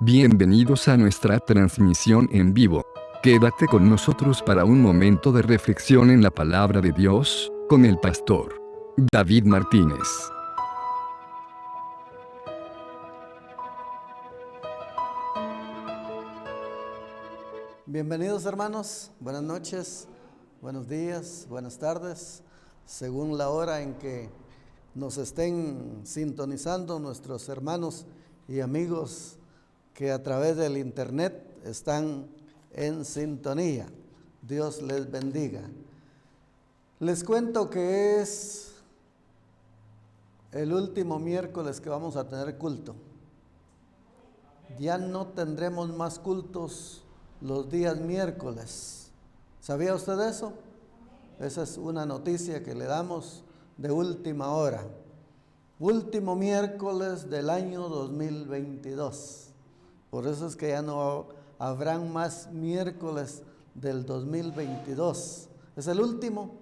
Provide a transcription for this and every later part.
Bienvenidos a nuestra transmisión en vivo. Quédate con nosotros para un momento de reflexión en la palabra de Dios, con el pastor David Martínez. Bienvenidos hermanos, buenas noches, buenos días, buenas tardes, según la hora en que nos estén sintonizando nuestros hermanos y amigos que a través del internet están en sintonía. Dios les bendiga. Les cuento que es el último miércoles que vamos a tener culto. Ya no tendremos más cultos los días miércoles. ¿Sabía usted eso? Esa es una noticia que le damos de última hora. Último miércoles del año 2022. Por eso es que ya no habrán más miércoles del 2022. Es el último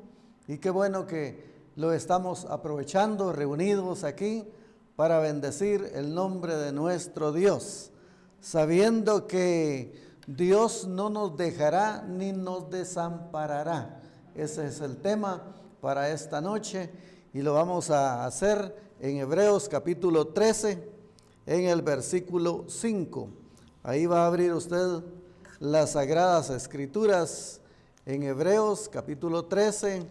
y qué bueno que lo estamos aprovechando, reunidos aquí para bendecir el nombre de nuestro Dios, sabiendo que Dios no nos dejará ni nos desamparará. Ese es el tema para esta noche y lo vamos a hacer en Hebreos capítulo 13, en el versículo 5. Ahí va a abrir usted las Sagradas Escrituras en Hebreos capítulo 13,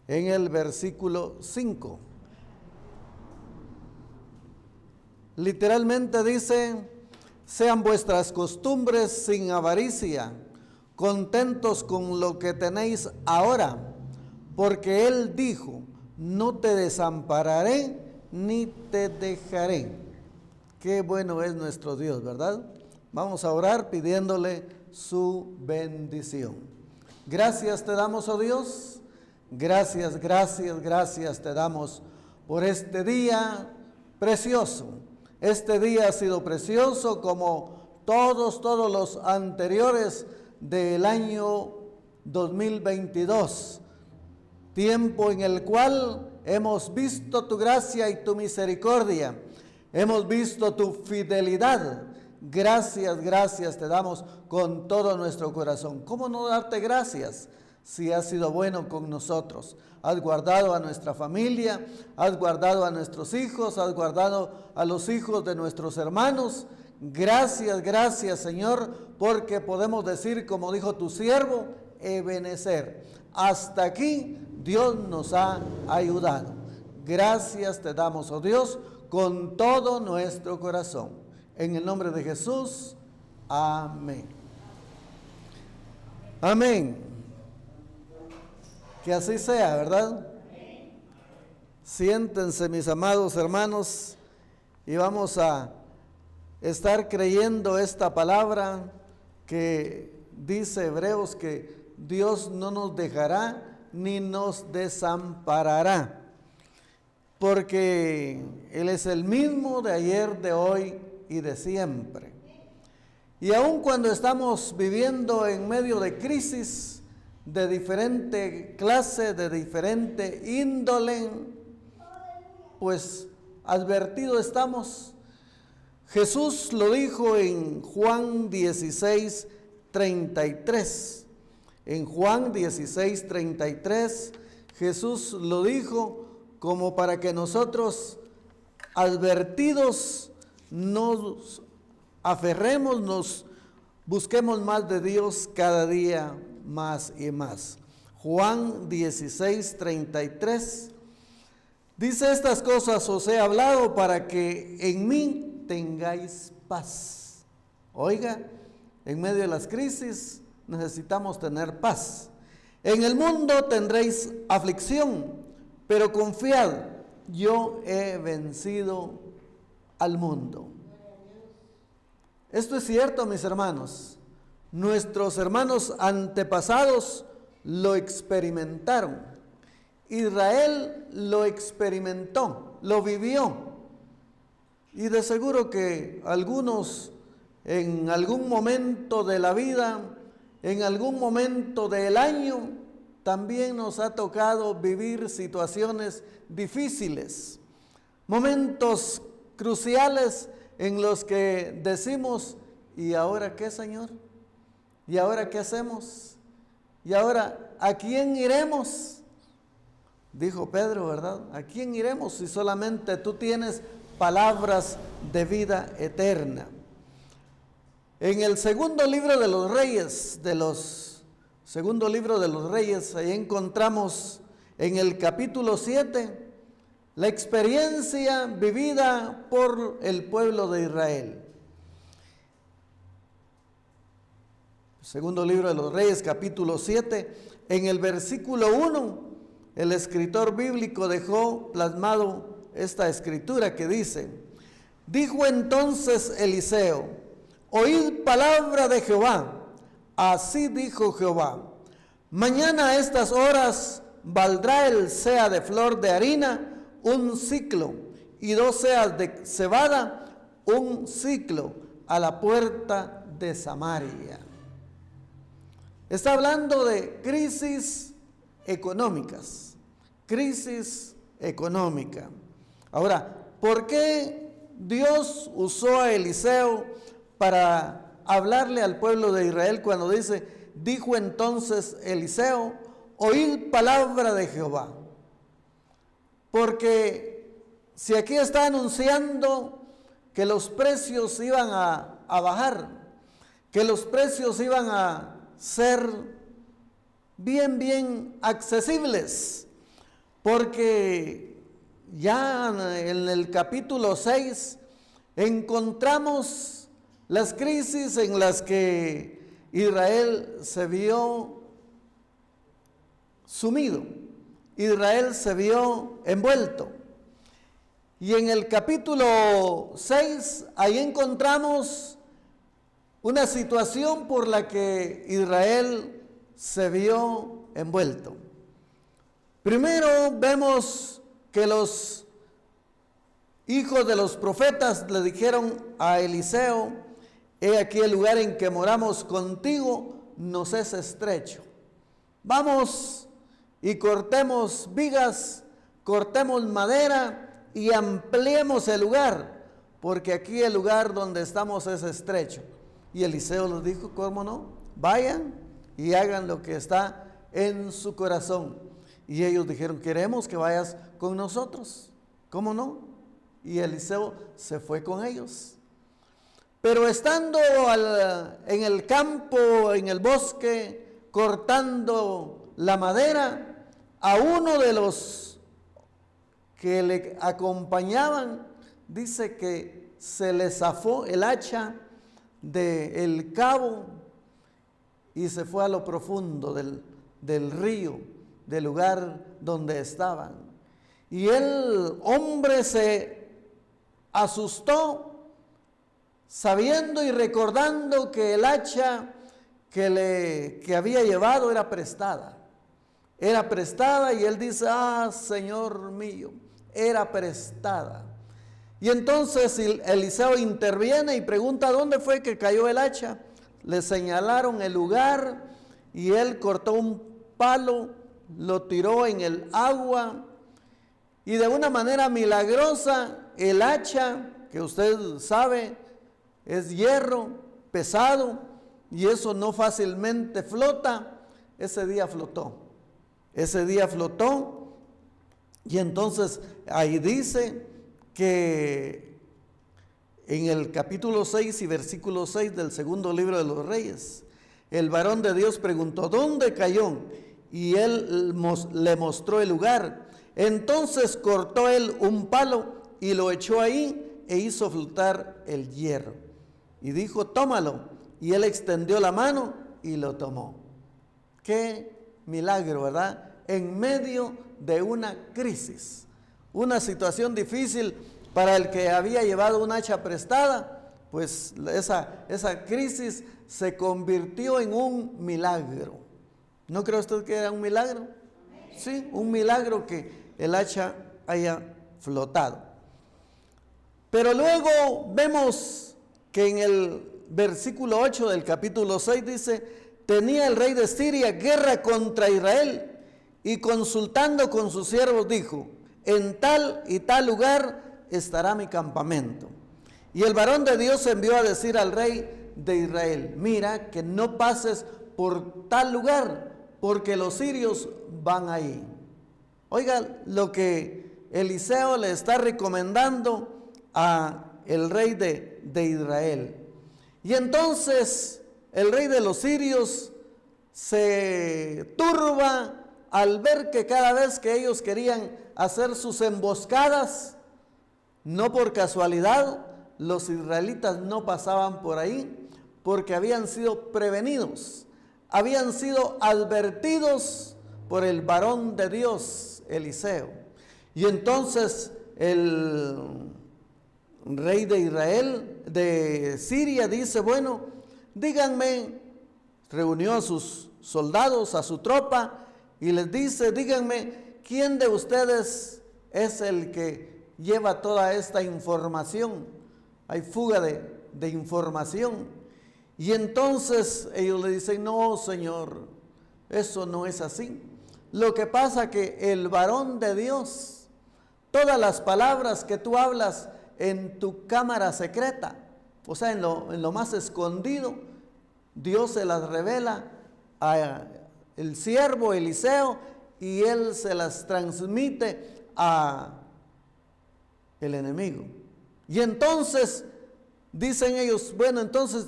en el versículo 5. Literalmente dice: sean vuestras costumbres sin avaricia, contentos con lo que tenéis ahora, porque Él dijo: no te desampararé ni te dejaré. Qué bueno es nuestro Dios, ¿verdad? Vamos a orar pidiéndole su bendición. Gracias te damos, oh Dios. Gracias te damos por este día precioso. Este día ha sido precioso como todos los anteriores del año 2022. Tiempo en el cual hemos visto tu gracia y tu misericordia. Hemos visto tu fidelidad. Gracias te damos con todo nuestro corazón. ¿Cómo no darte gracias si has sido bueno con nosotros? Has guardado a nuestra familia, has guardado a nuestros hijos, has guardado a los hijos de nuestros hermanos. Gracias Señor, porque podemos decir, como dijo tu siervo, Ebenezer. Hasta aquí Dios nos ha ayudado. Gracias te damos, oh Dios, con todo nuestro corazón. En el nombre de Jesús, amén. Amén. Que así sea, ¿verdad? Siéntense, mis amados hermanos, y vamos a estar creyendo esta palabra que dice Hebreos que Dios no nos dejará ni nos desamparará, porque Él es el mismo de ayer, de hoy y de siempre. Y aun cuando estamos viviendo en medio de crisis de diferente clase, de diferente índole, pues advertido estamos. Jesús lo dijo en Juan 16:33. En Juan 16:33, Jesús lo dijo como para que nosotros, advertidos, nos aferremos, nos busquemos más de Dios cada día más y más. Juan 16:33 dice: estas cosas os he hablado para que en mí tengáis paz. Oiga, en medio de las crisis necesitamos tener paz. En el mundo tendréis aflicción, pero confiad, yo he vencido al mundo. Esto es cierto, mis hermanos. Nuestros hermanos antepasados lo experimentaron. Israel lo experimentó, lo vivió. Y de seguro que algunos en algún momento de la vida, en algún momento del año, también nos ha tocado vivir situaciones difíciles, momentos cruciales en los que decimos, ¿y ahora qué, Señor? ¿Y ahora qué hacemos? ¿Y ahora a quién iremos? Dijo Pedro, ¿verdad? ¿A quién iremos si solamente tú tienes palabras de vida eterna? En el segundo libro de los Reyes, ahí encontramos en el capítulo 7 la experiencia vivida por el pueblo de Israel. Segundo libro de los Reyes, capítulo 7, en el versículo 1, el escritor bíblico dejó plasmado esta escritura que dice: dijo entonces Eliseo, oíd palabra de Jehová, así dijo Jehová, mañana a estas horas valdrá el seah de flor de harina un siclo, y 2 seas de cebada un siclo, a la puerta de Samaria. Está hablando de crisis económicas, crisis económica. Ahora, ¿por qué Dios usó a Eliseo para hablarle al pueblo de Israel cuando dice, dijo entonces Eliseo, oíd palabra de Jehová? Porque si aquí está anunciando que los precios iban a bajar, que los precios iban a ser bien accesibles, porque ya en el capítulo 6 encontramos las crisis en las que Israel se vio sumido, Israel se vio envuelto. Y en el capítulo 6, ahí encontramos una situación por la que Israel se vio envuelto. Primero vemos que los hijos de los profetas le dijeron a Eliseo, he aquí el lugar en que moramos contigo nos es estrecho. Vamos y cortemos vigas, cortemos madera y ampliemos el lugar, porque aquí el lugar donde estamos es estrecho. Y Eliseo les dijo, ¿cómo no? Vayan y hagan lo que está en su corazón. Y ellos dijeron, queremos que vayas con nosotros. ¿Cómo no? Y Eliseo se fue con ellos. Pero estando en el campo, en el bosque, cortando la madera, a uno de los que le acompañaban, dice que se le zafó el hacha del cabo y se fue a lo profundo del río, del lugar donde estaban. Y el hombre se asustó, sabiendo y recordando que el hacha que había llevado era prestada. Era prestada y él dice, Señor mío, era prestada. Y entonces Eliseo interviene y pregunta, ¿dónde fue que cayó el hacha? Le señalaron el lugar y él cortó un palo, lo tiró en el agua y de una manera milagrosa el hacha, que usted sabe, es hierro pesado y eso no fácilmente flota, ese día flotó. Ese día flotó y entonces ahí dice que en el capítulo 6 y versículo 6 del segundo libro de los Reyes, el varón de Dios preguntó, ¿dónde cayó? Y él le mostró el lugar. Entonces cortó él un palo y lo echó ahí e hizo flotar el hierro. Y dijo, tómalo. Y él extendió la mano y lo tomó. Qué milagro, ¿verdad? En medio de una crisis, una situación difícil para el que había llevado un hacha prestada, pues esa crisis se convirtió en un milagro. ¿No cree usted que era un milagro? Sí, un milagro que el hacha haya flotado. Pero luego vemos que en el versículo 8 del capítulo 6 dice, tenía el rey de Siria guerra contra Israel y consultando con sus siervos dijo, en tal y tal lugar estará mi campamento. Y el varón de Dios envió a decir al rey de Israel: mira que no pases por tal lugar, porque los sirios van ahí. Oiga lo que Eliseo le está recomendando a el rey de Israel. Y entonces el rey de los sirios se turba al ver que cada vez que ellos querían hacer sus emboscadas, no por casualidad, los israelitas no pasaban por ahí, porque habían sido prevenidos, habían sido advertidos por el varón de Dios, Eliseo. Y entonces el rey de Israel, de Siria, dice: bueno, díganme, reunió a sus soldados, a su tropa, y les dice: díganme, ¿quién de ustedes es el que lleva toda esta información? Hay fuga de información. Y entonces ellos le dicen: no, Señor, eso no es así. Lo que pasa que el varón de Dios, todas las palabras que tú hablas en tu cámara secreta, o sea, en lo más escondido, Dios se las revela a el siervo Eliseo, y él se las transmite a el enemigo. Y entonces dicen ellos: bueno, entonces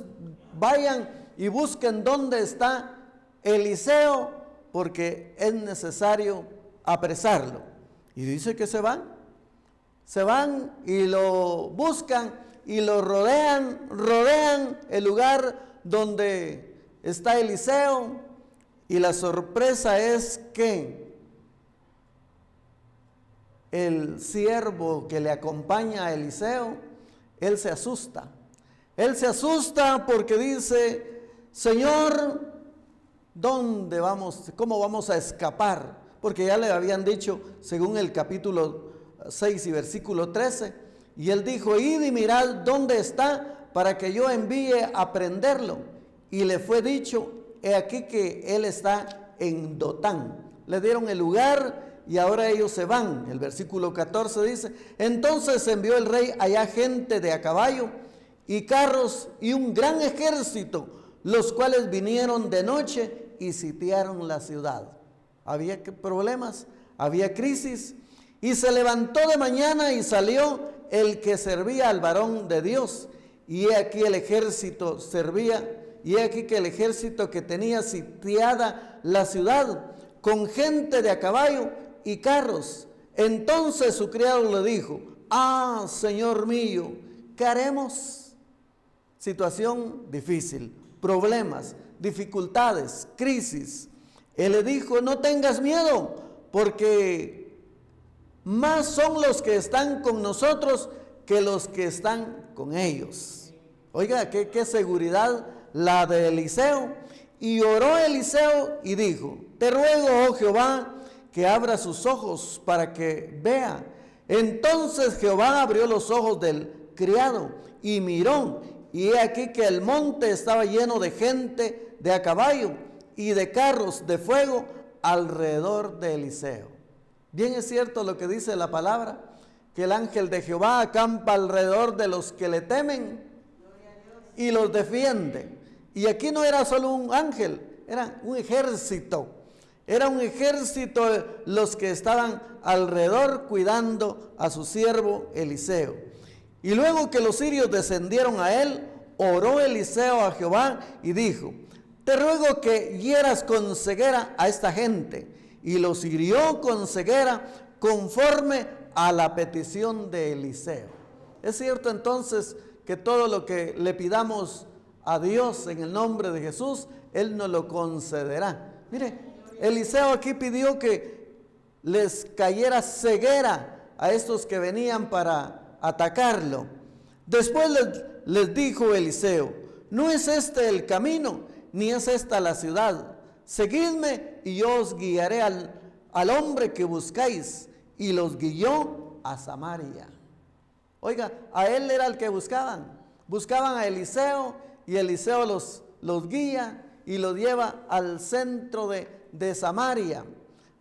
vayan y busquen dónde está Eliseo, porque es necesario apresarlo. Y dice que se van y lo buscan y lo rodean el lugar donde está Eliseo. Y la sorpresa es que el siervo que le acompaña a Eliseo, él se asusta. Él se asusta porque dice: Señor, ¿dónde vamos? ¿Cómo vamos a escapar? Porque ya le habían dicho, según el capítulo 6 y versículo 13, y él dijo: id y mirad dónde está, para que yo envíe a prenderlo. Y le fue dicho: he aquí que él está en Dotán. Le dieron el lugar y ahora ellos se van. El versículo 14 dice: entonces envió el rey allá gente de a caballo y carros y un gran ejército, los cuales vinieron de noche y sitiaron la ciudad. Había problemas, había crisis. Y se levantó de mañana y salió el que servía al varón de Dios. Y he aquí el ejército servía. Y he aquí que el ejército que tenía sitiada la ciudad, con gente de a caballo y carros. Entonces su criado le dijo: ah, Señor mío, ¿qué haremos? Situación difícil, problemas, dificultades, crisis. Él le dijo: no tengas miedo, porque más son los que están con nosotros que los que están con ellos. Oiga, qué seguridad la de Eliseo. Y oró Eliseo y dijo: te ruego, oh Jehová, que abra sus ojos para que vea. Entonces Jehová abrió los ojos del criado y miró, y he aquí que el monte estaba lleno de gente de a caballo y de carros de fuego alrededor de Eliseo. Bien es cierto lo que dice la palabra, que el ángel de Jehová acampa alrededor de los que le temen y los defiende. Y aquí no era solo un ángel, era un ejército. Era un ejército los que estaban alrededor cuidando a su siervo Eliseo. Y luego que los sirios descendieron a él, oró Eliseo a Jehová y dijo: te ruego que hieras con ceguera a esta gente. Y los hirió con ceguera conforme a la petición de Eliseo. Es cierto entonces que todo lo que le pidamos a Dios en el nombre de Jesús, Él nos lo concederá. Mire, Eliseo aquí pidió que les cayera ceguera a estos que venían para atacarlo. Después les dijo Eliseo: no es este el camino, ni es esta la ciudad. Seguidme y yo os guiaré al hombre que buscáis. Y los guió a Samaria. Oiga, a él era el que buscaban. Buscaban a Eliseo y Eliseo los guía y los lleva al centro de Samaria.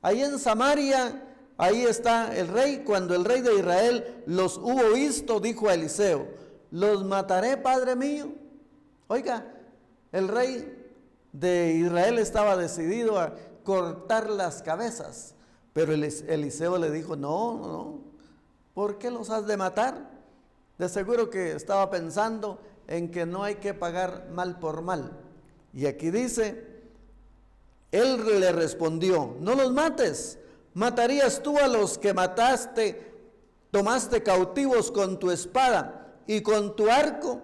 Ahí en Samaria, ahí está el rey. Cuando el rey de Israel los hubo visto, dijo a Eliseo: los mataré, padre mío. Oiga, el rey de Israel estaba decidido a cortar las cabezas, pero Eliseo le dijo, no, ¿por qué los has de matar? De seguro que estaba pensando en que no hay que pagar mal por mal. Y aquí dice, él le respondió, no los mates, ¿matarías tú a los que tomaste cautivos con tu espada y con tu arco?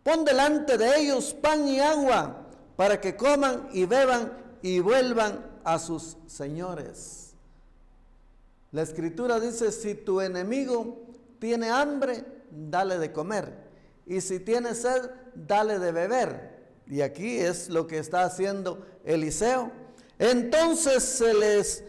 Pon delante de ellos pan y agua para que coman y beban y vuelvan a sus señores. La escritura dice, si tu enemigo tiene hambre, dale de comer, y si tiene sed, dale de beber. Y aquí es lo que está haciendo Eliseo. Entonces se les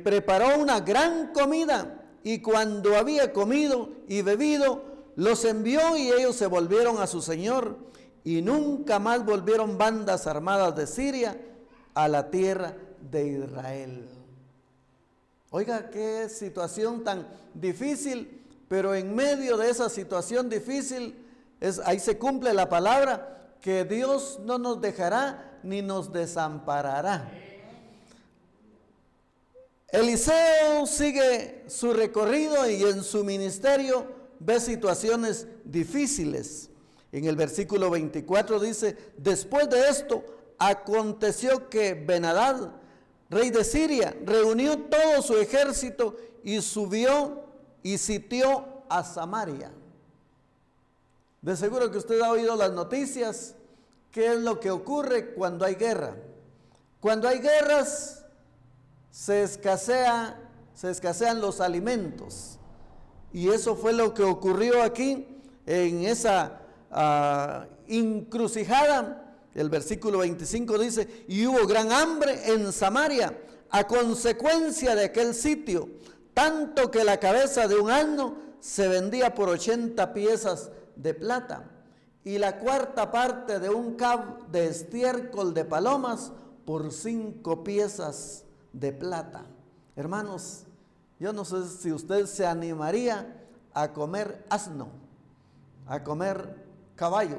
preparó una gran comida, y cuando había comido y bebido, los envió y ellos se volvieron a su señor, y nunca más volvieron bandas armadas de Siria a la tierra de Israel. Oiga, qué situación tan difícil, pero en medio de esa situación difícil, ahí se cumple la palabra, que Dios no nos dejará ni nos desamparará. Eliseo sigue su recorrido y en su ministerio ve situaciones difíciles. En el versículo 24 dice, después de esto aconteció que Ben-Hadad, rey de Siria, reunió todo su ejército y subió y sitió a Samaria. De seguro que usted ha oído las noticias. ¿Qué es lo que ocurre cuando hay guerra? Cuando hay guerras se escasean los alimentos. Y eso fue lo que ocurrió aquí en esa encrucijada. El versículo 25 dice, y hubo gran hambre en Samaria a consecuencia de aquel sitio, tanto que la cabeza de un asno se vendía por 80 piezas de plata, y la cuarta parte de un cab de estiércol de palomas por 5 piezas de plata. Hermanos, yo no sé si usted se animaría a comer asno, a comer caballo,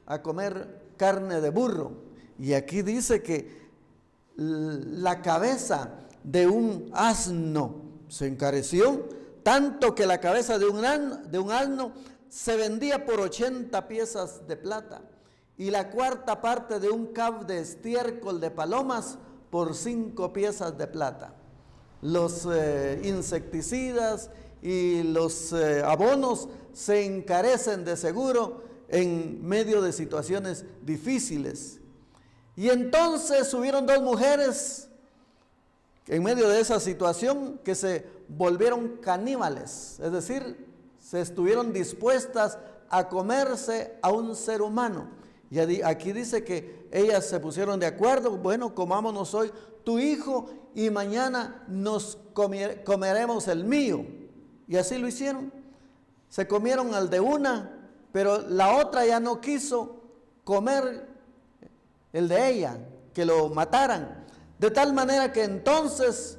a comer carne de burro. Y aquí dice que la cabeza de un asno se encareció, tanto que la cabeza de un asno se vendía por 80 piezas de plata, y la cuarta parte de un cab de estiércol de palomas por 5 piezas de plata. Los insecticidas y los abonos se encarecen de seguro en medio de situaciones difíciles. Y entonces hubieron 2 mujeres en medio de esa situación que se volvieron caníbales, es decir, se estuvieron dispuestas a comerse a un ser humano. Y aquí dice que ellas se pusieron de acuerdo, bueno, comámonos hoy tu hijo y mañana nos comeremos el mío. Y así lo hicieron. Se comieron al de una, pero la otra ya no quiso comer el de ella, que lo mataran. De tal manera que entonces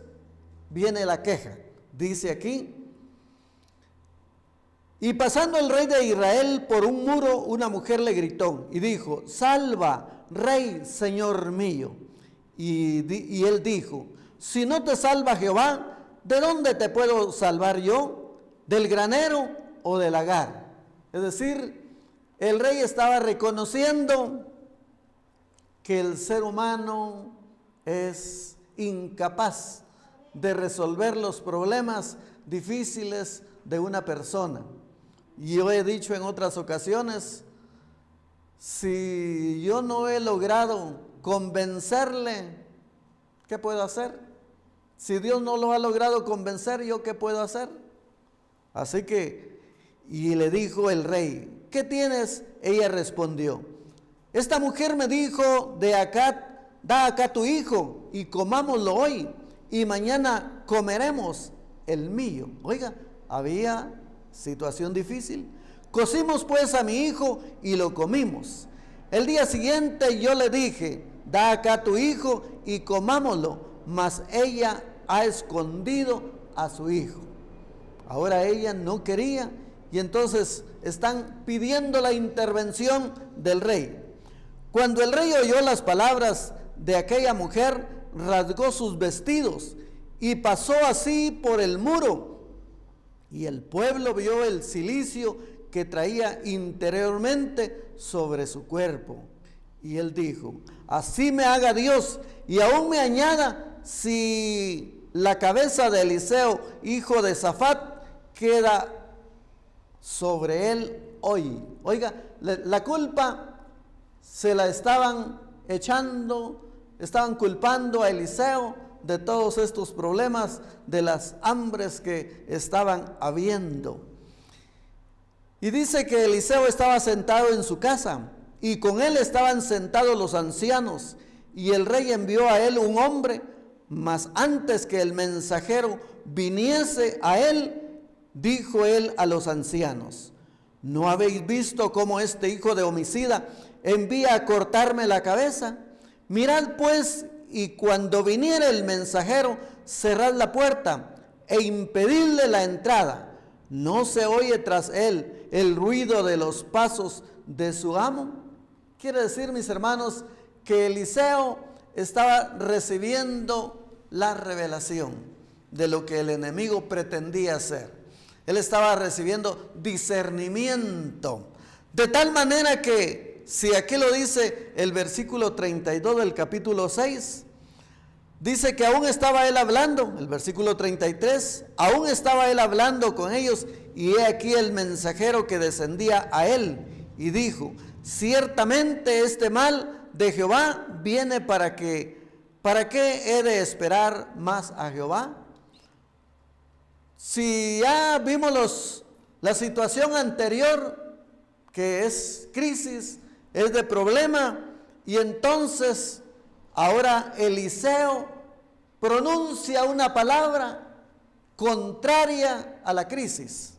viene la queja. Dice aquí, y pasando el rey de Israel por un muro, una mujer le gritó y dijo, salva, rey, señor mío. Y él dijo, si no te salva Jehová, ¿de dónde te puedo salvar yo? ¿Del granero o del lagar? Es decir, el rey estaba reconociendo que el ser humano es incapaz de resolver los problemas difíciles de una persona. Y yo he dicho en otras ocasiones, si yo no he logrado convencerle, ¿qué puedo hacer? Si Dios no lo ha logrado convencer, ¿yo qué puedo hacer? Así que, y le dijo el rey, ¿qué tienes? Ella respondió, esta mujer me dijo, da acá tu hijo y comámoslo hoy y mañana comeremos el mío. Oiga, había situación difícil. Cocimos pues a mi hijo y lo comimos. El día siguiente yo le dije, da acá tu hijo y comámoslo, mas ella ha escondido a su hijo. Ahora ella no quería y entonces están pidiendo la intervención del rey. Cuando el rey oyó las palabras de aquella mujer, rasgó sus vestidos y pasó así por el muro. Y el pueblo vio el cilicio que traía interiormente sobre su cuerpo. Y él dijo: así me haga Dios y aún me añada, si la cabeza de Eliseo, hijo de Safat, queda sobre él hoy. Oiga, la culpa se la estaban echando, estaban culpando a Eliseo de todos estos problemas, de las hambres que estaban habiendo. Y dice que Eliseo estaba sentado en su casa, y con él estaban sentados los ancianos, y el rey envió a él un hombre, mas antes que el mensajero viniese a él, dijo él a los ancianos: ¿no habéis visto cómo este hijo de homicida envía a cortarme la cabeza? Mirad pues, y cuando viniere el mensajero, cerrad la puerta e impedidle la entrada. ¿No se oye tras él el ruido de los pasos de su amo? Quiere decir, mis hermanos, que Eliseo estaba recibiendo la revelación de lo que el enemigo pretendía hacer. Él estaba recibiendo discernimiento, de tal manera que, si aquí lo dice el versículo 32 del capítulo 6, dice que aún estaba él hablando, el versículo 33, aún estaba él hablando con ellos, y he aquí el mensajero que descendía a él, y dijo: ciertamente este mal de Jehová viene ¿para qué he de esperar más a Jehová? Si ya vimos la situación anterior, que es crisis, es de problema, y entonces ahora Eliseo pronuncia una palabra contraria a la crisis.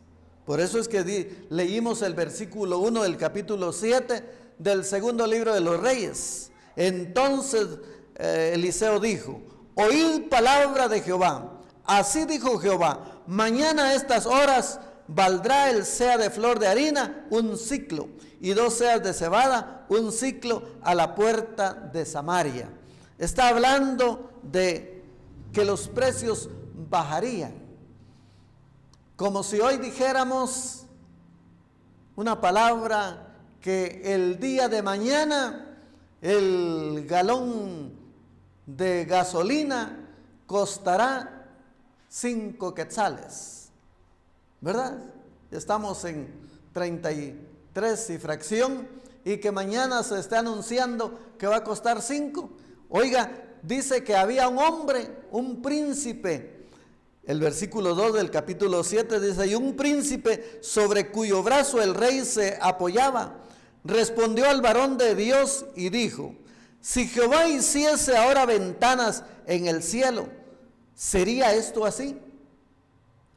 Por eso es que leímos el versículo 1 del capítulo 7 del segundo libro de los Reyes. Entonces Eliseo dijo: oíd palabra de Jehová. Así dijo Jehová: mañana a estas horas valdrá el seah de flor de harina un siclo, y 2 seas de cebada un siclo a la puerta de Samaria. Está hablando de que los precios bajarían. Como si hoy dijéramos una palabra, que el día de mañana el galón de gasolina costará 5 quetzales, ¿verdad? Estamos en 33 y fracción, y que mañana se esté anunciando que va a costar 5. Oiga, dice que había un hombre, un príncipe. El versículo 2 del capítulo 7 dice: y un príncipe sobre cuyo brazo el rey se apoyaba, respondió al varón de Dios y dijo: si Jehová hiciese ahora ventanas en el cielo, ¿sería esto así?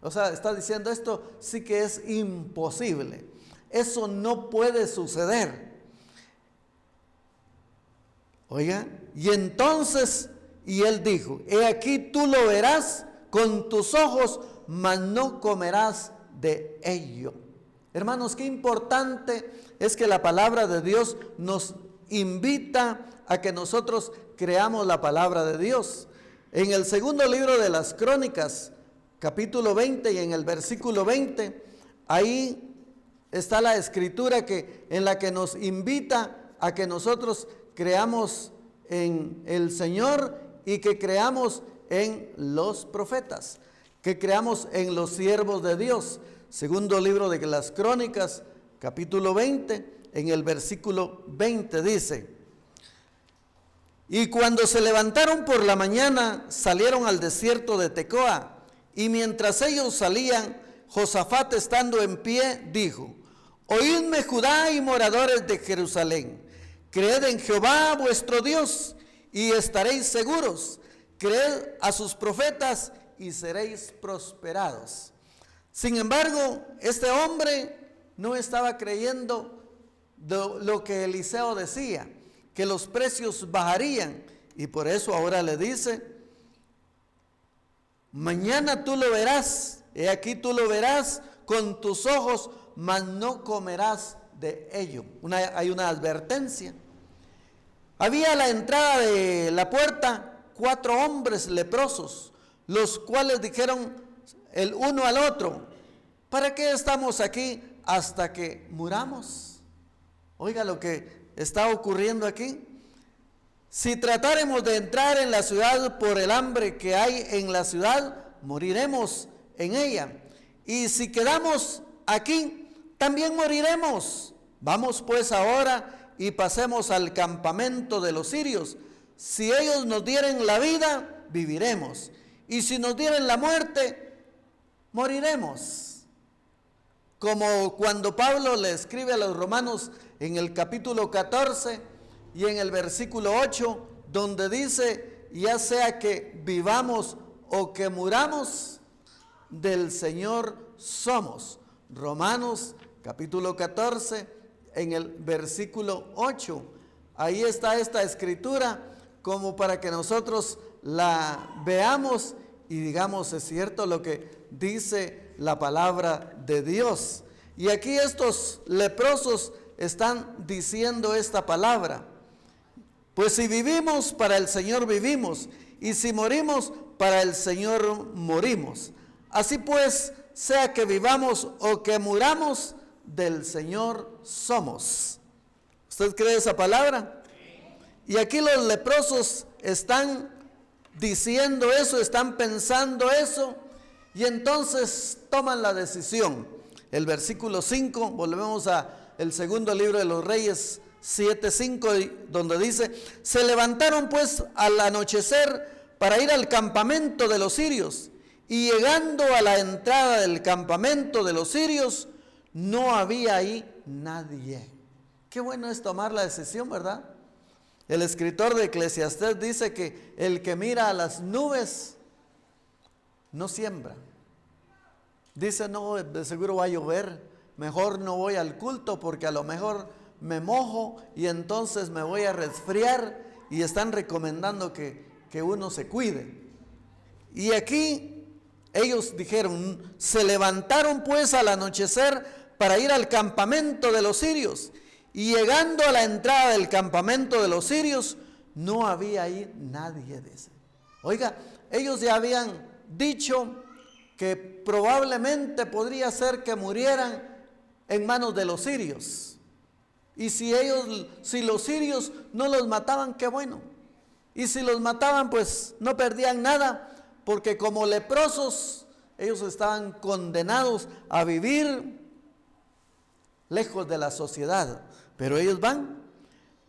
O sea, está diciendo, esto sí que es imposible. Eso no puede suceder. Oiga, y entonces, y él dijo: he aquí tú lo verás con tus ojos, mas no comerás de ello. Hermanos, qué importante es que la palabra de Dios nos invita a que nosotros creamos la palabra de Dios. En el segundo libro de las Crónicas, capítulo 20 y en el versículo 20, ahí está la escritura en la que nos invita a que nosotros creamos en el Señor y que creamos en los profetas, que creamos en los siervos de Dios. Segundo libro de las Crónicas, capítulo 20, en el versículo 20 dice: y cuando se levantaron por la mañana, salieron al desierto de Tecoa, y mientras ellos salían, Josafat, estando en pie, dijo: oídme Judá y moradores de Jerusalén, creed en Jehová vuestro Dios y estaréis seguros, creed a sus profetas y seréis prosperados. Sin embargo, este hombre no estaba creyendo lo que Eliseo decía, que los precios bajarían, y por eso ahora le dice: mañana tú lo verás, he aquí tú lo verás con tus ojos, mas no comerás de ello. Hay una advertencia. Había a la entrada de la puerta 4 hombres leprosos, los cuales dijeron el uno al otro: ¿para qué estamos aquí hasta que muramos? Oiga lo que está ocurriendo aquí. Si tratáremos de entrar en la ciudad por el hambre que hay en la ciudad, moriremos en ella. Y si quedamos aquí, también moriremos. Vamos pues ahora y pasemos al campamento de los sirios. Si ellos nos dieren la vida, viviremos. Y si nos dieren la muerte, moriremos. Como cuando Pablo le escribe a los romanos en el capítulo 14 y en el versículo 8, donde dice: ya sea que vivamos o que muramos, del Señor somos. Romanos capítulo 14, en el versículo 8. Ahí está esta escritura como para que nosotros la veamos y digamos: es cierto lo que dice la palabra de Dios. Y aquí estos leprosos están diciendo esta palabra: pues si vivimos, para el Señor vivimos, y si morimos, para el Señor morimos. Así pues, sea que vivamos o que muramos, del Señor somos. ¿Usted cree esa palabra? Y aquí los leprosos están diciendo eso, están pensando eso, y entonces toman la decisión. El versículo 5, volvemos a el segundo libro de los Reyes 7:5, donde dice: se levantaron pues al anochecer para ir al campamento de los sirios, y llegando a la entrada del campamento de los sirios, no había ahí nadie. Qué bueno es tomar la decisión, ¿verdad? El escritor de Eclesiastés dice que el que mira a las nubes no siembra. Dice: no, de seguro va a llover, mejor no voy al culto porque a lo mejor me mojo y entonces me voy a resfriar. Y están recomendando que uno se cuide. Y aquí ellos dijeron: se levantaron pues al anochecer para ir al campamento de los sirios, y llegando a la entrada del campamento de los sirios, no había ahí nadie, dice. Oiga, ellos ya habían dicho que probablemente podría ser que murieran en manos de los sirios. Y si los sirios no los mataban, qué bueno. Y si los mataban, pues no perdían nada, porque como leprosos, ellos estaban condenados a vivir lejos de la sociedad. Pero ellos van.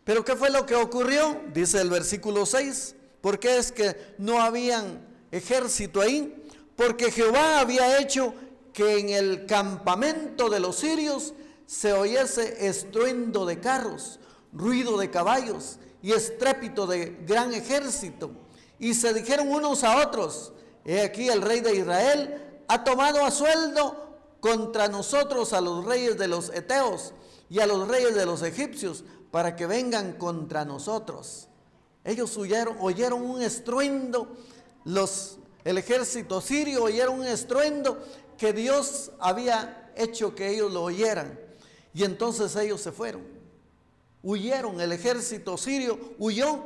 ¿Pero qué fue lo que ocurrió? Dice el versículo 6. ¿Por qué es que no habían ejército ahí? Porque Jehová había hecho que en el campamento de los sirios se oyese estruendo de carros, ruido de caballos y estrépito de gran ejército. Y se dijeron unos a otros: he aquí el rey de Israel ha tomado a sueldo contra nosotros a los reyes de los heteos y a los reyes de los egipcios, para que vengan contra nosotros. Ellos oyeron un estruendo, el ejército sirio oyeron un estruendo que Dios había hecho que ellos lo oyeran. Y entonces ellos se fueron, huyeron, el ejército sirio huyó,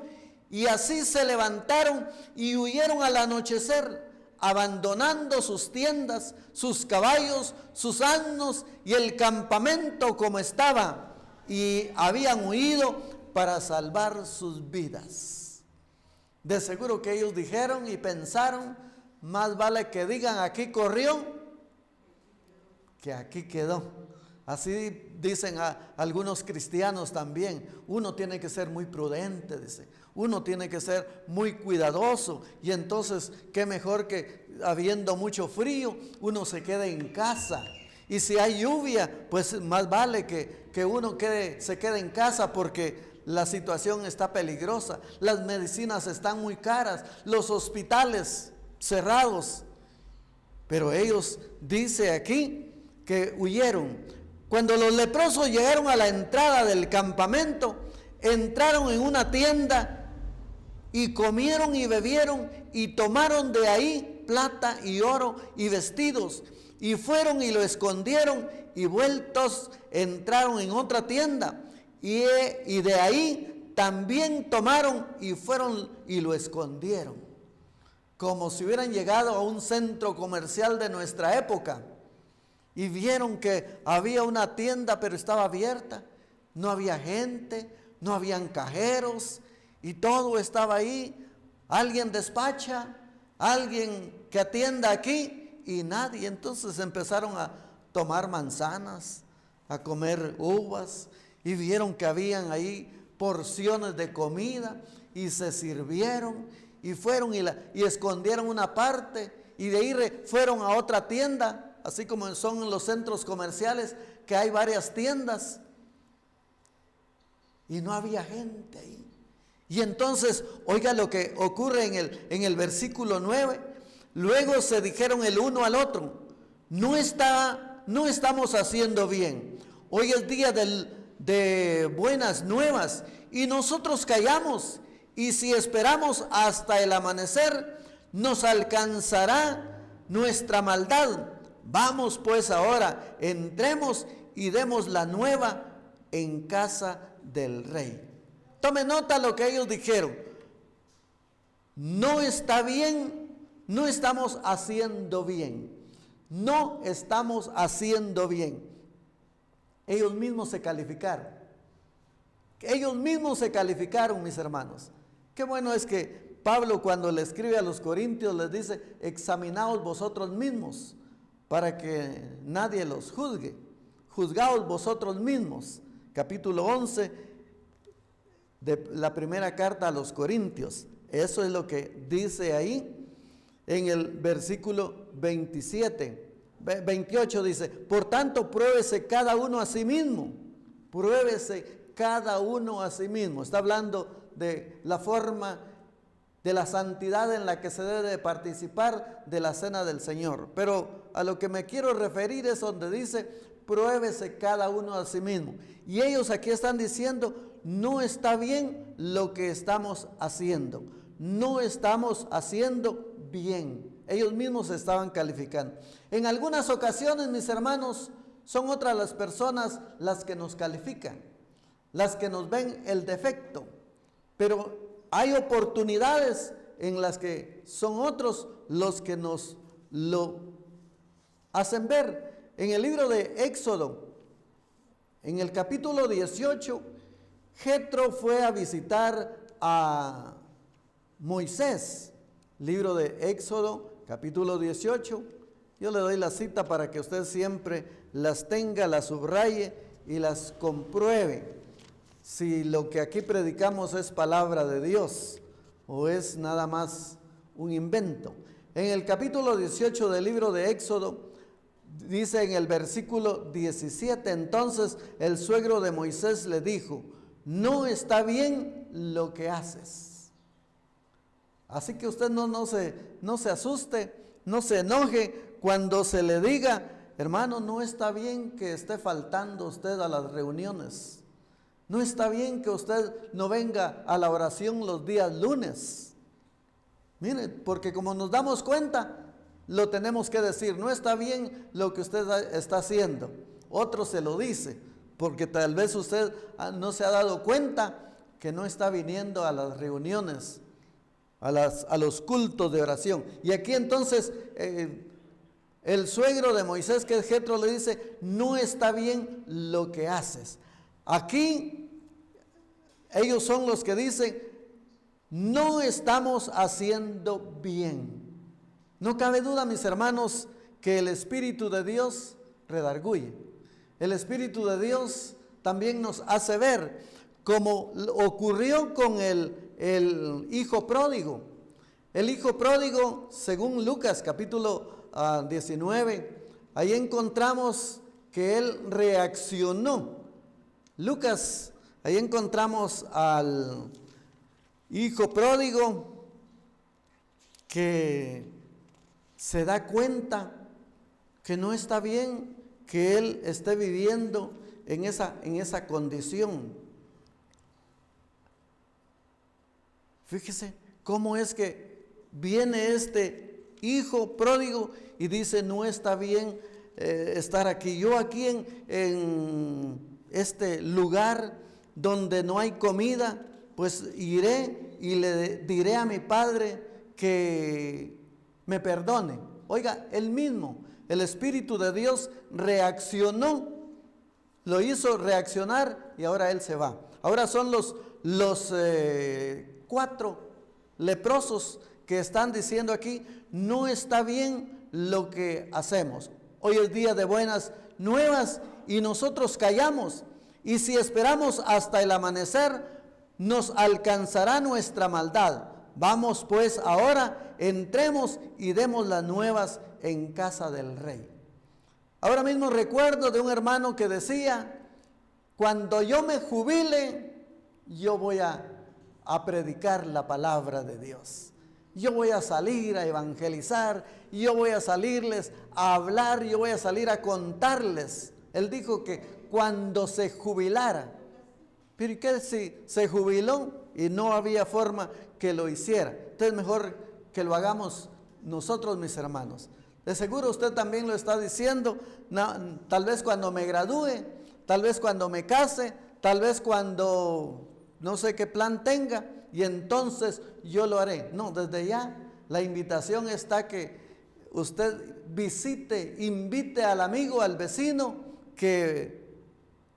y así se levantaron y huyeron al anochecer, abandonando sus tiendas, sus caballos, sus asnos y el campamento como estaba, y habían huido para salvar sus vidas. De seguro que ellos dijeron y pensaron: más vale que digan aquí corrió que aquí quedó. Así dicen a algunos cristianos también. Uno tiene que ser muy prudente, dice. Uno tiene que ser muy cuidadoso. Y entonces, qué mejor que habiendo mucho frío, uno se quede en casa. Y si hay lluvia, pues más vale que uno se quede en casa, porque la situación está peligrosa. Las medicinas están muy caras, los hospitales cerrados. Pero ellos, dice aquí, que huyeron. Cuando los leprosos llegaron a la entrada del campamento, entraron en una tienda y comieron y bebieron y tomaron de ahí plata y oro y vestidos. Y fueron y lo escondieron, y vueltos entraron en otra tienda. Y de ahí también tomaron y fueron y lo escondieron. Como si hubieran llegado a un centro comercial de nuestra época y vieron que había una tienda pero estaba abierta, no había gente, no habían cajeros y todo estaba ahí. Alguien despacha, alguien que atienda aquí y nadie. Entonces empezaron a tomar manzanas, a comer uvas y vieron que habían ahí porciones de comida y se sirvieron y fueron y escondieron una parte y de ahí fueron a otra tienda. Así como son en los centros comerciales, que hay varias tiendas. Y no había gente ahí. Y entonces, oiga lo que ocurre en el versículo 9. Luego se dijeron el uno al otro: no estamos haciendo bien. Hoy es día de buenas nuevas y nosotros callamos. Y si esperamos hasta el amanecer, nos alcanzará nuestra maldad. Vamos pues ahora, entremos y demos la nueva en casa del rey. Tome nota lo que ellos dijeron. No está bien, no estamos haciendo bien. No estamos haciendo bien. Ellos mismos se calificaron. Ellos mismos se calificaron, mis hermanos. Qué bueno es que Pablo, cuando le escribe a los corintios, les dice: examinaos vosotros mismos para que nadie los juzgue. Juzgaos vosotros mismos. Capítulo 11 de la primera carta a los Corintios. Eso es lo que dice ahí en el versículo 28 dice: por tanto, pruébese cada uno a sí mismo. Pruébese cada uno a sí mismo. Está hablando de la forma de la santidad en la que se debe de participar de la cena del Señor. Pero a lo que me quiero referir es donde dice: pruébese cada uno a sí mismo. Y ellos aquí están diciendo: no está bien lo que estamos haciendo. No estamos haciendo bien. Ellos mismos se estaban calificando. En algunas ocasiones, mis hermanos, son otras las personas las que nos califican, las que nos ven el defecto. Pero hay oportunidades en las que son otros los que nos lo hacen ver. En el libro de Éxodo, en el capítulo 18, Jetro fue a visitar a Moisés. Libro de Éxodo, capítulo 18. Yo le doy la cita para que usted siempre las tenga, las subraye y las compruebe. Si lo que aquí predicamos es palabra de Dios o es nada más un invento. En el capítulo 18 del libro de Éxodo, dice en el versículo 17: entonces el suegro de Moisés le dijo: no está bien lo que haces. Así que usted no se asuste, no se enoje cuando se le diga: hermano, no está bien que esté faltando usted a las reuniones. No está bien que usted no venga a la oración los días lunes. Mire, porque como nos damos cuenta, lo tenemos que decir. No está bien lo que usted está haciendo. Otro se lo dice, porque tal vez usted no se ha dado cuenta que no está viniendo a las reuniones, a los cultos de oración. Y aquí entonces el suegro de Moisés, que es Jetro, le dice: no está bien lo que haces. Aquí ellos son los que dicen: no estamos haciendo bien. No cabe duda, mis hermanos, que el Espíritu de Dios redarguye. El Espíritu de Dios también nos hace ver, como ocurrió con el hijo pródigo. El hijo pródigo, según Lucas capítulo 19, ahí encontramos que él reaccionó. Lucas, ahí encontramos al hijo pródigo que se da cuenta que no está bien que él esté viviendo en esa condición. Fíjese cómo es que viene este hijo pródigo y dice, no está bien estar aquí. Yo aquí en este lugar donde no hay comida, pues iré y le diré a mi padre que me perdone. Oiga, él mismo, el Espíritu de Dios reaccionó, lo hizo reaccionar y ahora él se va. Ahora son los 4 leprosos que están diciendo aquí, no está bien lo que hacemos. Hoy es día de buenas nuevas y nosotros callamos. Y si esperamos hasta el amanecer, nos alcanzará nuestra maldad. Vamos pues ahora, entremos y demos las nuevas en casa del rey. Ahora mismo recuerdo de un hermano que decía, cuando yo me jubile, yo voy a predicar la palabra de Dios. Yo voy a salir a evangelizar, yo voy a salirles a hablar, yo voy a salir a contarles. Él dijo que cuando se jubilara. Pero ¿y qué si se jubiló y no había forma que lo hiciera? Entonces mejor que lo hagamos nosotros, mis hermanos. De seguro usted también lo está diciendo, tal vez cuando me gradúe, tal vez cuando me case, tal vez cuando no sé qué plan tenga, y entonces yo lo haré. No, desde ya la invitación está que usted visite, invite al amigo, al vecino que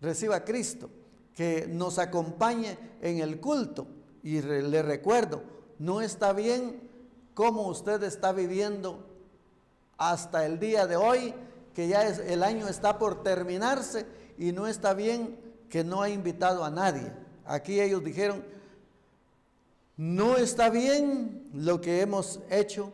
reciba a Cristo, que nos acompañe en el culto. Y le recuerdo, no está bien cómo usted está viviendo hasta el día de hoy, que ya el año está por terminarse, y no está bien que no ha invitado a nadie. Aquí ellos dijeron, no está bien lo que hemos hecho,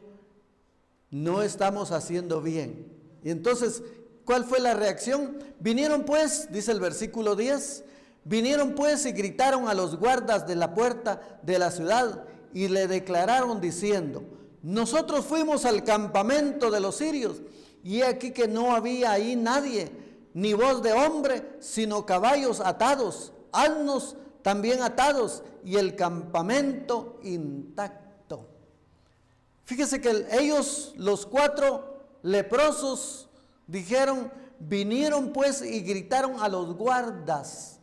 no estamos haciendo bien. Y entonces, ¿cuál fue la reacción? Vinieron pues, dice el versículo 10, vinieron pues y gritaron a los guardas de la puerta de la ciudad y le declararon diciendo, nosotros fuimos al campamento de los sirios y aquí que no había ahí nadie, ni voz de hombre, sino caballos atados, asnos también atados y el campamento intacto. Fíjese que ellos, los 4 leprosos, dijeron, vinieron pues y gritaron a los guardas.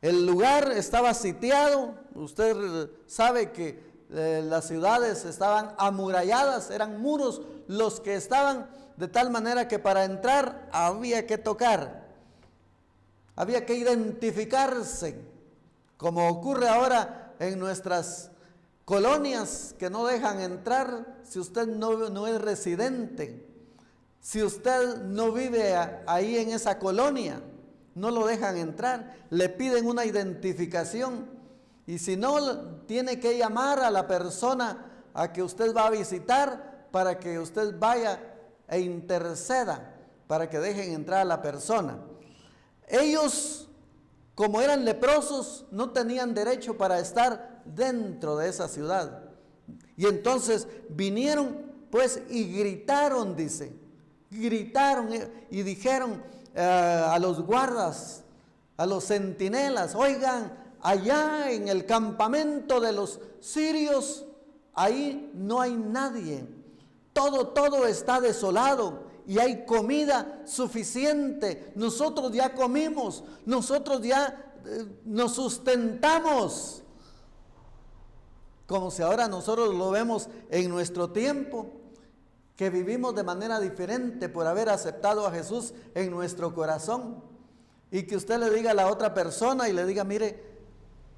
El lugar estaba sitiado, usted sabe que las ciudades estaban amuralladas, eran muros los que estaban, de tal manera que para entrar había que tocar, había que identificarse, como ocurre ahora en nuestras colonias que no dejan entrar si usted no es residente. Si usted no vive ahí en esa colonia, no lo dejan entrar, le piden una identificación y si no, tiene que llamar a la persona a que usted va a visitar para que usted vaya e interceda para que dejen entrar a la persona. Ellos, como eran leprosos, no tenían derecho para estar dentro de esa ciudad. Y entonces vinieron pues y gritaron, dice, gritaron y dijeron a los guardas, a los centinelas, oigan, allá en el campamento de los sirios, ahí no hay nadie, todo está desolado y hay comida suficiente, nosotros ya comimos, nosotros ya nos sustentamos, como si ahora nosotros lo vemos en nuestro tiempo, que vivimos de manera diferente por haber aceptado a Jesús en nuestro corazón, y que usted le diga a la otra persona y le diga, mire,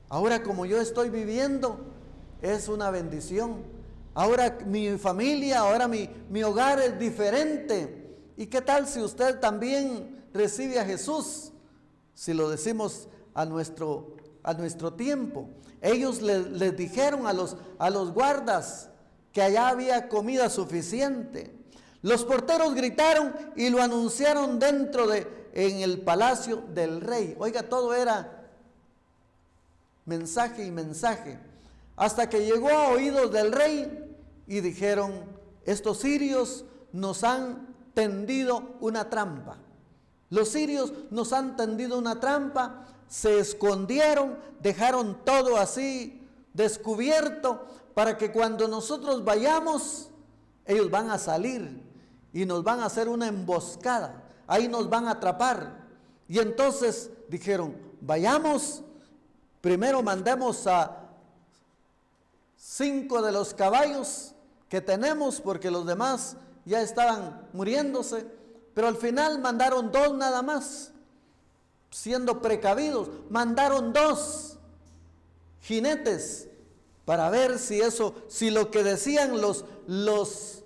ahora como yo estoy viviendo es una bendición, ahora mi familia, ahora mi hogar es diferente. ¿Y qué tal si usted también recibe a Jesús? Si lo decimos a nuestro tiempo. Ellos les dijeron a los guardas que allá había comida suficiente. Los porteros gritaron y lo anunciaron en el palacio del rey. Oiga, todo era mensaje y mensaje, hasta que llegó a oídos del rey y dijeron, estos sirios nos han tendido una trampa. Los sirios nos han tendido una trampa, se escondieron, dejaron todo así descubierto para que cuando nosotros vayamos ellos van a salir y nos van a hacer una emboscada, ahí nos van a atrapar. Y entonces dijeron, vayamos, primero mandemos a 5 de los caballos que tenemos, porque los demás ya estaban muriéndose, pero al final mandaron 2 nada más, siendo precavidos, mandaron 2 jinetes para ver si lo que decían los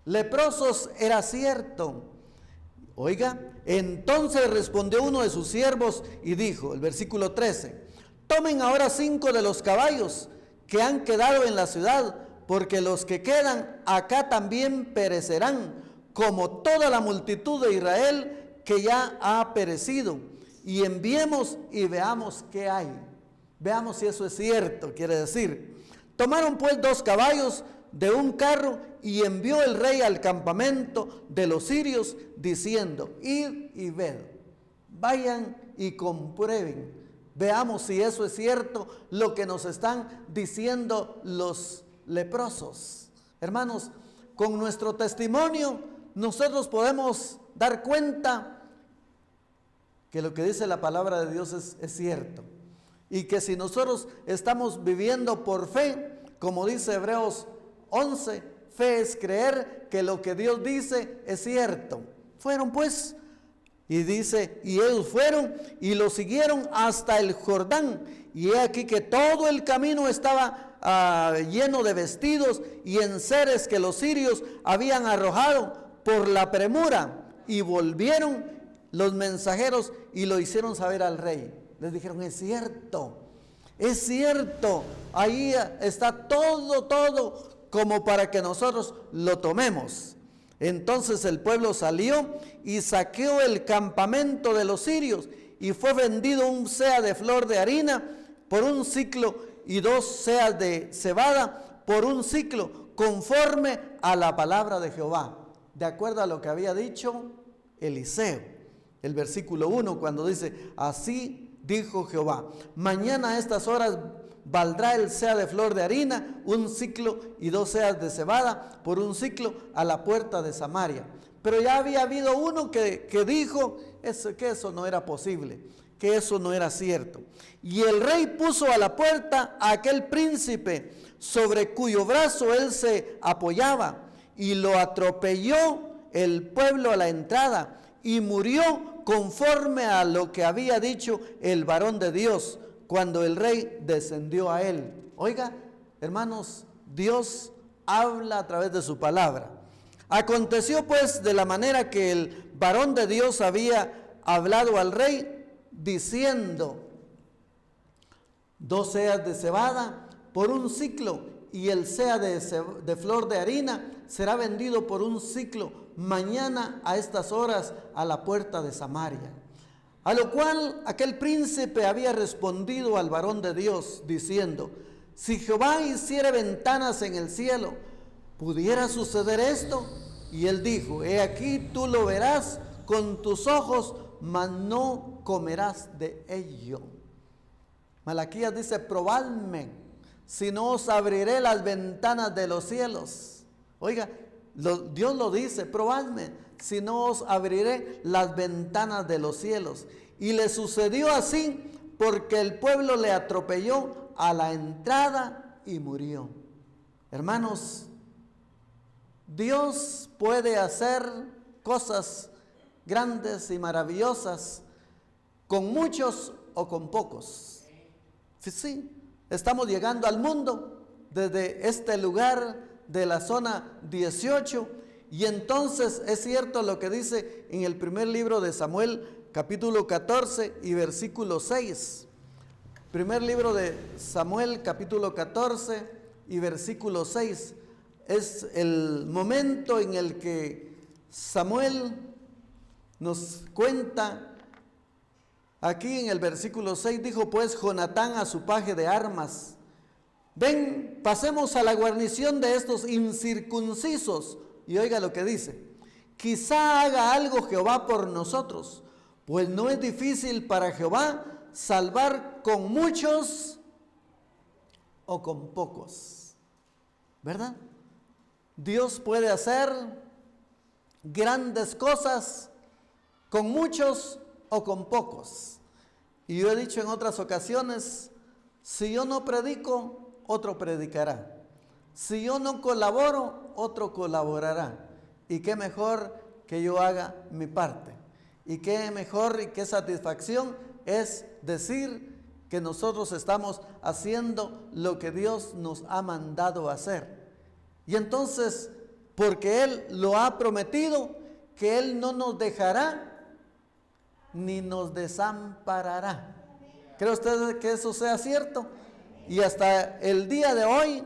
leprosos era cierto. Oiga, entonces respondió uno de sus siervos y dijo, el versículo 13, tomen ahora 5 de los caballos que han quedado en la ciudad, porque los que quedan acá también perecerán, como toda la multitud de Israel que ya ha perecido. Y enviemos y veamos qué hay. Veamos si eso es cierto, quiere decir. Tomaron pues 2 caballos de un carro y envió el rey al campamento de los sirios diciendo, id y ved, vayan y comprueben, veamos si eso es cierto lo que nos están diciendo los leprosos. Hermanos, con nuestro testimonio nosotros podemos dar cuenta que lo que dice la palabra de Dios es cierto, y que si nosotros estamos viviendo por fe, como dice Hebreos 11, fe es creer que lo que Dios dice es cierto. Fueron pues, y dice, y ellos fueron y lo siguieron hasta el Jordán, y he aquí que todo el camino estaba lleno de vestidos y enseres que los sirios habían arrojado por la premura, y volvieron los mensajeros y lo hicieron saber al rey. Les dijeron, es cierto, ahí está todo como para que nosotros lo tomemos. Entonces el pueblo salió y saqueó el campamento de los sirios, y fue vendido un seah de flor de harina por un siclo y 2 seas de cebada por un siclo, conforme a la palabra de Jehová, de acuerdo a lo que había dicho Eliseo. El versículo 1, cuando dice, así dijo Jehová, mañana a estas horas valdrá el seah de flor de harina un siclo y 2 seas de cebada por un siclo a la puerta de Samaria. Pero ya había habido uno que dijo que eso no era posible, que eso no era cierto. Y el rey puso a la puerta a aquel príncipe sobre cuyo brazo él se apoyaba, y lo atropelló el pueblo a la entrada, y murió conforme a lo que había dicho el varón de Dios cuando el rey descendió a él. Oiga, hermanos, Dios habla a través de su palabra. Aconteció pues de la manera que el varón de Dios había hablado al rey, diciendo, 2 seas de cebada por un siclo, y el seah de flor de harina será vendido por un siclo mañana a estas horas a la puerta de Samaria. A lo cual aquel príncipe había respondido al varón de Dios, diciendo, si Jehová hiciere ventanas en el cielo, ¿pudiera suceder esto? Y él dijo, he aquí tú lo verás con tus ojos, mas no comerás de ello. Malaquías dice, probadme, si no os abriré las ventanas de los cielos. Oiga, Dios lo dice, probadme, si no os abriré las ventanas de los cielos. Y le sucedió así, porque el pueblo le atropelló a la entrada y murió. Hermanos, Dios puede hacer cosas grandes y maravillosas con muchos o con pocos. Sí, estamos llegando al mundo desde este lugar de la zona 18, y entonces es cierto lo que dice en el primer libro de Samuel, capítulo 14 y versículo 6. Primer libro de Samuel, capítulo 14 y versículo 6. Es el momento en el que Samuel nos cuenta, aquí en el versículo 6, dijo pues Jonatán a su paje de armas, ven, pasemos a la guarnición de estos incircuncisos. Y oiga lo que dice, quizá haga algo Jehová por nosotros, pues no es difícil para Jehová salvar con muchos o con pocos. ¿Verdad? Dios puede hacer grandes cosas con muchos o con pocos. Y yo he dicho en otras ocasiones, si yo no predico, otro predicará. Si yo no colaboro, otro colaborará. Y qué mejor que yo haga mi parte. Y qué mejor y qué satisfacción es decir que nosotros estamos haciendo lo que Dios nos ha mandado hacer. Y entonces, porque Él lo ha prometido, que Él no nos dejará ni nos desamparará. ¿Cree usted que eso sea cierto? Y hasta el día de hoy,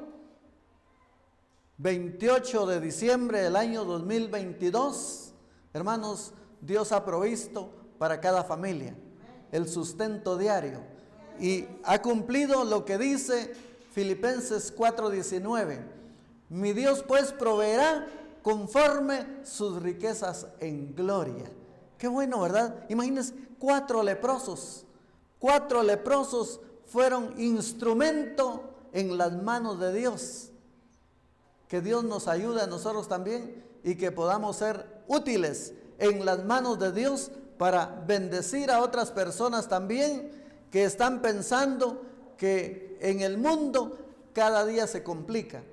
28 de diciembre del año 2022, hermanos, Dios ha provisto para cada familia el sustento diario y ha cumplido lo que dice Filipenses 4:19. Mi Dios pues proveerá conforme sus riquezas en gloria. Qué bueno, ¿verdad? Imagínense, 4 leprosos fueron instrumento en las manos de Dios. Que Dios nos ayude a nosotros también y que podamos ser útiles en las manos de Dios para bendecir a otras personas también que están pensando que en el mundo cada día se complica,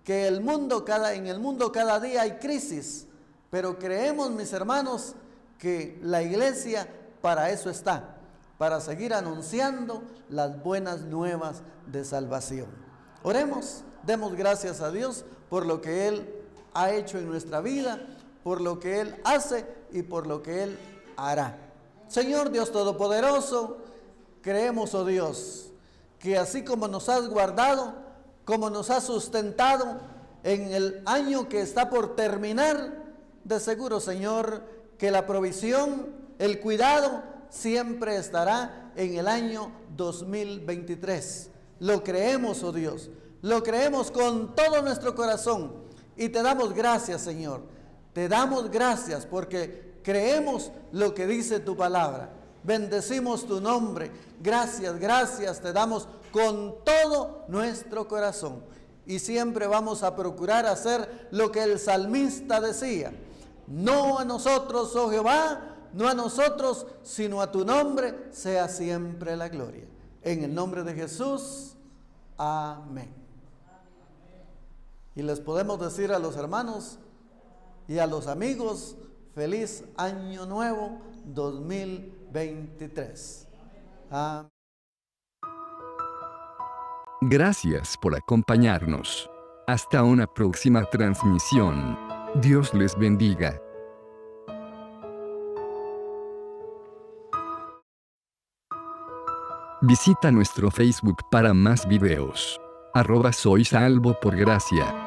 que en el mundo cada día hay crisis, pero creemos, mis hermanos, que la iglesia para eso está, para seguir anunciando las buenas nuevas de salvación. Oremos, demos gracias a Dios por lo que Él ha hecho en nuestra vida, por lo que Él hace y por lo que Él hará. Señor Dios Todopoderoso, creemos, oh Dios, que así como nos has guardado, como nos has sustentado en el año que está por terminar, de seguro, Señor, que la provisión, el cuidado, siempre estará en el año 2023. Lo creemos, oh Dios, lo creemos con todo nuestro corazón y te damos gracias, Señor. Te damos gracias porque creemos lo que dice tu palabra. Bendecimos tu nombre. Gracias, gracias te damos con todo nuestro corazón. Y siempre vamos a procurar hacer lo que el salmista decía. No a nosotros, oh Jehová, no a nosotros, sino a tu nombre sea siempre la gloria. En el nombre de Jesús, amén. Y les podemos decir a los hermanos y a los amigos, feliz año nuevo 2023. Amén. Gracias por acompañarnos. Hasta una próxima transmisión. Dios les bendiga. Visita nuestro Facebook para más videos. @soysalvo por gracia.